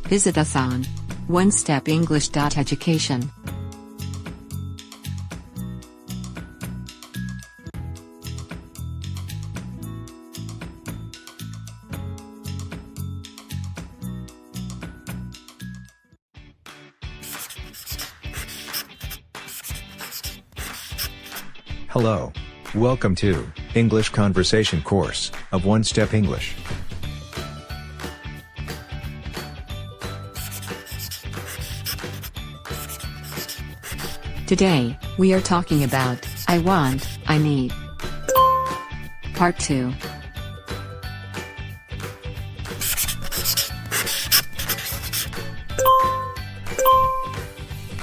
Visit us on onestepenglish.education. Hello. Welcome to English Conversation course of One Step English. Today, we are talking about I want, I need. Part 2.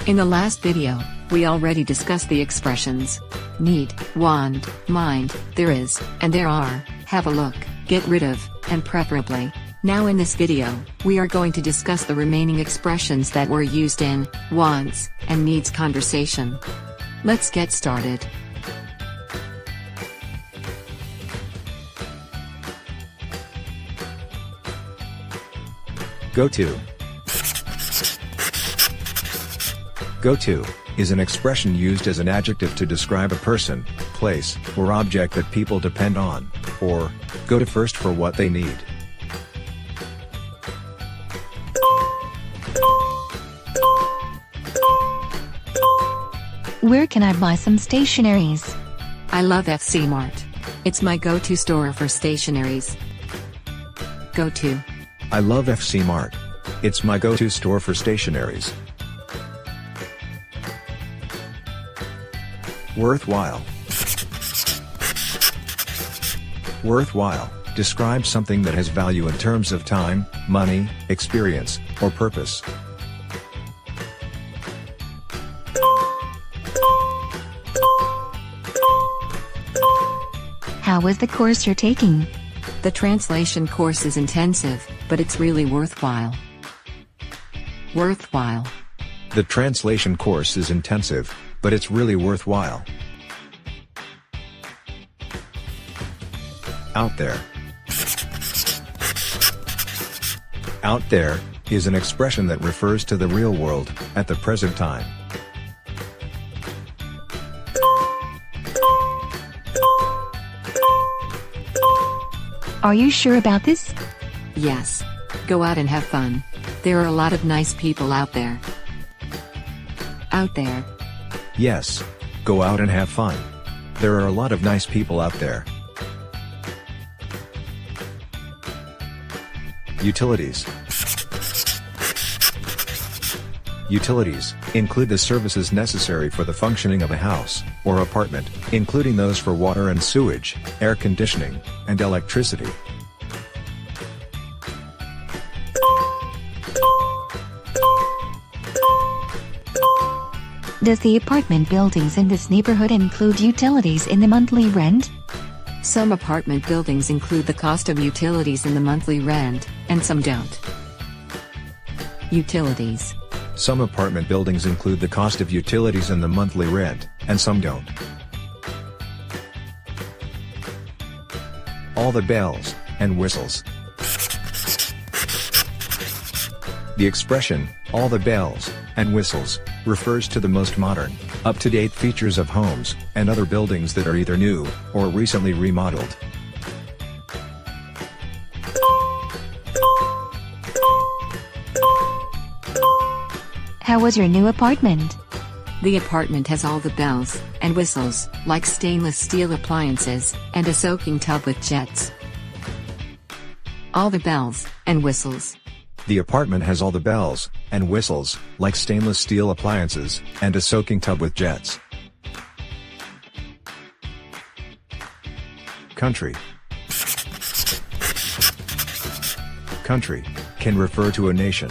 In the last video, we already discussed the expressions need, want, mind, there is, and there are, have a look, get rid of, and preferably. Now in this video, we are going to discuss the remaining expressions that were used in wants and needs conversation. Let's get started. Go to. Go to is an expression used as an adjective to describe a person, place, or object that people depend on, or go to first for what they need. Where can I buy some stationaries? I love FC Mart. It's my go-to store for stationaries. Go to. I love FC Mart. It's my go-to store for stationaries. Worthwhile. Worthwhile describes something that has value in terms of time, money, experience, or purpose. How was the course you're taking? The translation course is intensive, but it's really worthwhile. Worthwhile. The translation course is intensive, but it's really worthwhile. Out there. Out there is an expression that refers to the real world at the present time. Are you sure about this? Yes. Go out and have fun. There are a lot of nice people out there. Out there. Yes. Go out and have fun. There are a lot of nice people out there. Utilities. Utilities include the services necessary for the functioning of a house or apartment, including those for water and sewage, air conditioning, and electricity. Does the apartment buildings in this neighborhood include utilities in the monthly rent? Some apartment buildings include the cost of utilities in the monthly rent, and some don't. Utilities. Some apartment buildings include the cost of utilities in the monthly rent, and some don't. All the bells and whistles. The expression, all the bells and whistles, refers to the most modern, up-to-date features of homes and other buildings that are either new or recently remodeled. How was your new apartment? The apartment has all the bells and whistles, like stainless steel appliances and a soaking tub with jets. All the bells and whistles. The apartment has all the bells and whistles, like stainless steel appliances and a soaking tub with jets. Country. Country can refer to a nation.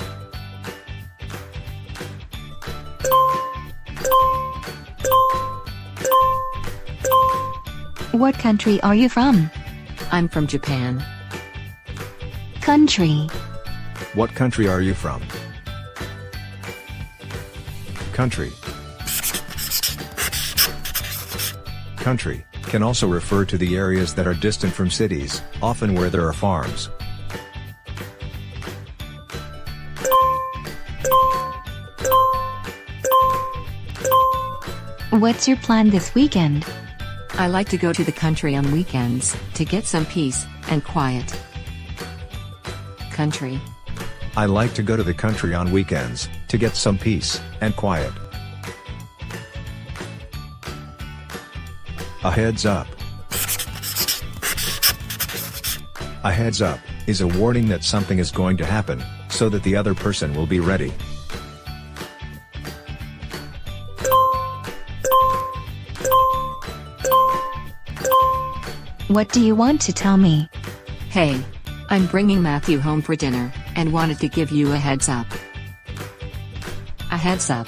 What country are you from? I'm from Japan. Country. What country are you from? Country. Country can also refer to the areas that are distant from cities, often where there are farms. What's your plan this weekend? I like to go to the country on weekends to get some peace and quiet. Country. I like to go to the country on weekends to get some peace and quiet. A heads up. A heads up is a warning that something is going to happen, so that the other person will be ready. What do you want to tell me? Hey, I'm bringing Matthew home for dinner, and wanted to give you a heads up. A heads up.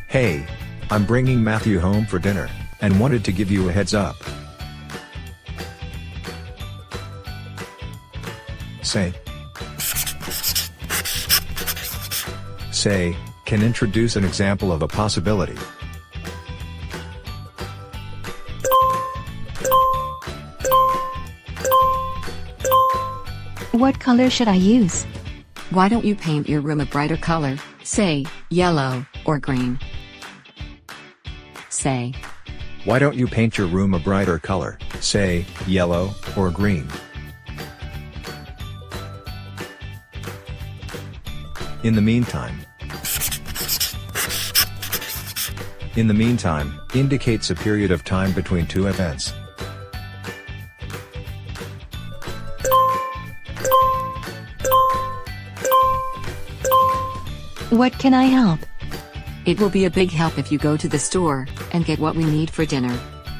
Hey, I'm bringing Matthew home for dinner, and wanted to give you a heads up. Say. Say can introduce an example of a possibility. What color should I use? Why don't you paint your room a brighter color, say, yellow, or green? Say. Why don't you paint your room a brighter color, say, yellow, or green? In the meantime. In the meantime indicates a period of time between two events. What can I help? It will be a big help if you go to the store and get what we need for dinner.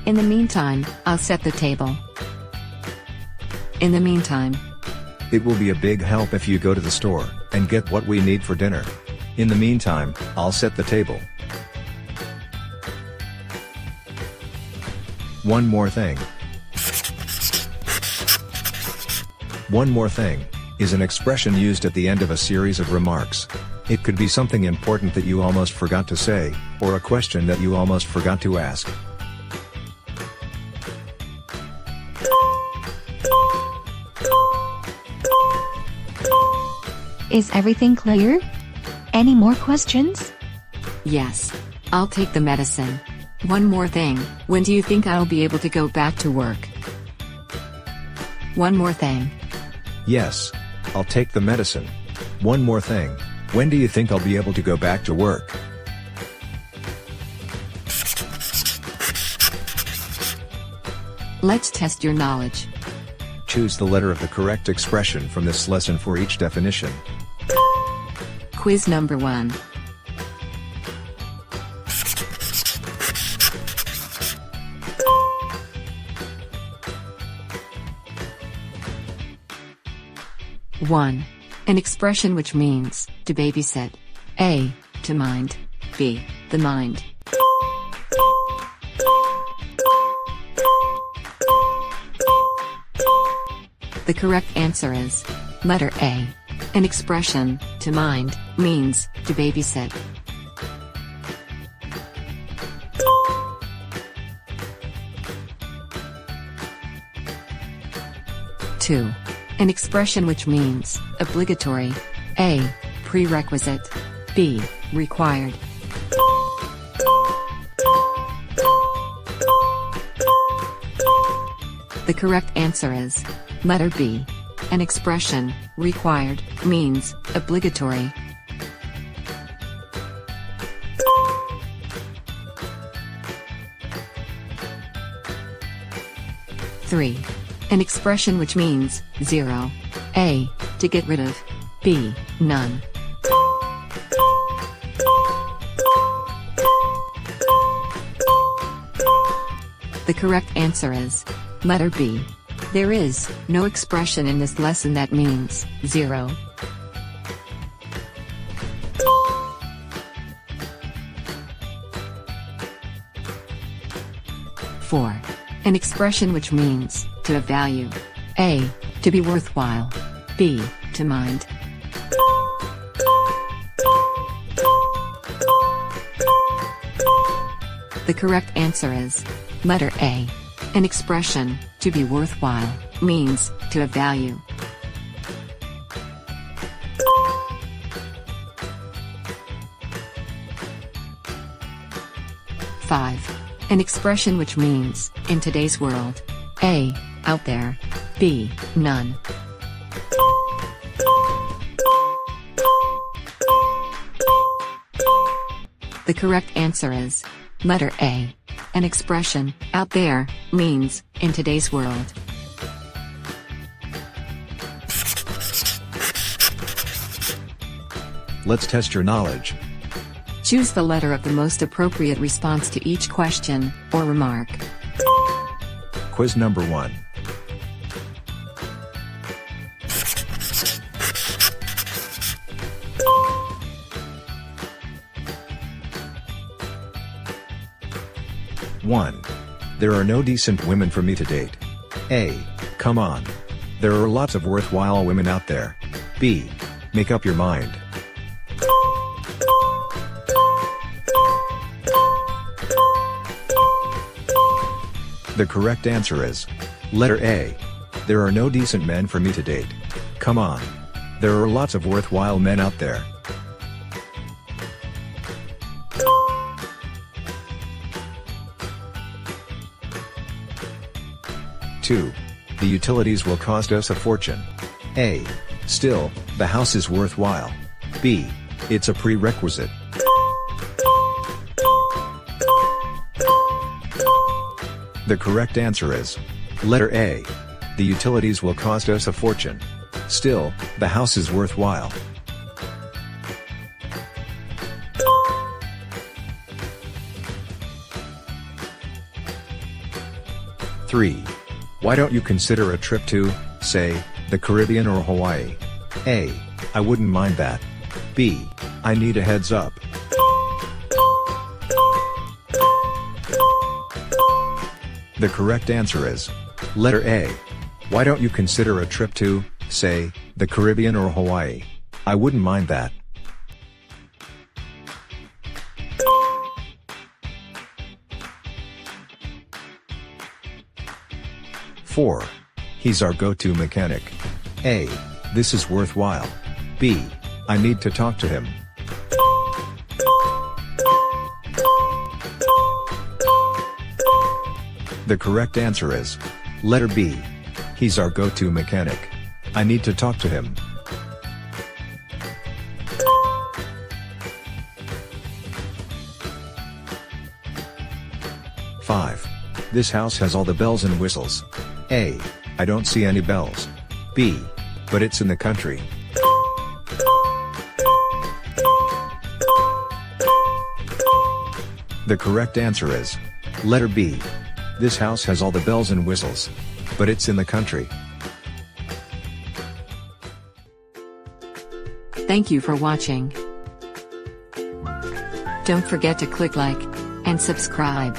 In the meantime, I'll set the table. In the meantime. It will be a big help if you go to the store and get what we need for dinner. In the meantime, I'll set the table. One more thing. One more thing is an expression used at the end of a series of remarks. It could be something important that you almost forgot to say, or a question that you almost forgot to ask. Is everything clear? Any more questions? Yes. I'll take the medicine. One more thing, when do you think I'll be able to go back to work? One more thing. Yes. I'll take the medicine. One more thing. When do you think I'll be able to go back to work? Let's test your knowledge. Choose the letter of the correct expression from this lesson for each definition. Quiz number 1. One. An expression which means to babysit. A. To mind. B. The mind. The correct answer is letter A. An expression to mind means to babysit. 2. An expression which means obligatory. A. Prerequisite. B. Required. The correct answer is letter B. An expression required means obligatory. 3. An expression which means zero. A. To get rid of. B. None. The correct answer is letter B. There is no expression in this lesson that means zero. 4. An expression which means to have value. A. To be worthwhile. B. To mind. The correct answer is letter A. An expression to be worthwhile means to have value. 5. 5. An expression which means, in today's world. A. Out there. B. None. The correct answer is letter A. An expression, out there, means, in today's world. Let's test your knowledge. Choose the letter of the most appropriate response to each question, or remark. Quiz number 1. One. There are no decent women for me to date. A. Come on. There are lots of worthwhile women out there. B. Make up your mind. The correct answer is letter A. There are no decent men for me to date. Come on. There are lots of worthwhile men out there. 2. The utilities will cost us a fortune. A. Still, the house is worthwhile. B. It's a prerequisite. The correct answer is letter A. The utilities will cost us a fortune. Still, the house is worthwhile. 3. Why don't you consider a trip to, say, the Caribbean or Hawaii? A. I wouldn't mind that. B. I need a heads up. The correct answer is letter A. Why don't you consider a trip to, say, the Caribbean or Hawaii? I wouldn't mind that. 4. He's our go-to mechanic. A. This is worthwhile. B. I need to talk to him. The correct answer is letter B. He's our go-to mechanic. I need to talk to him. 5. This house has all the bells and whistles. A. I don't see any bells. B. But it's in the country. The correct answer is letter B. This house has all the bells and whistles. But it's in the country. Thank you for watching. Don't forget to click like and subscribe.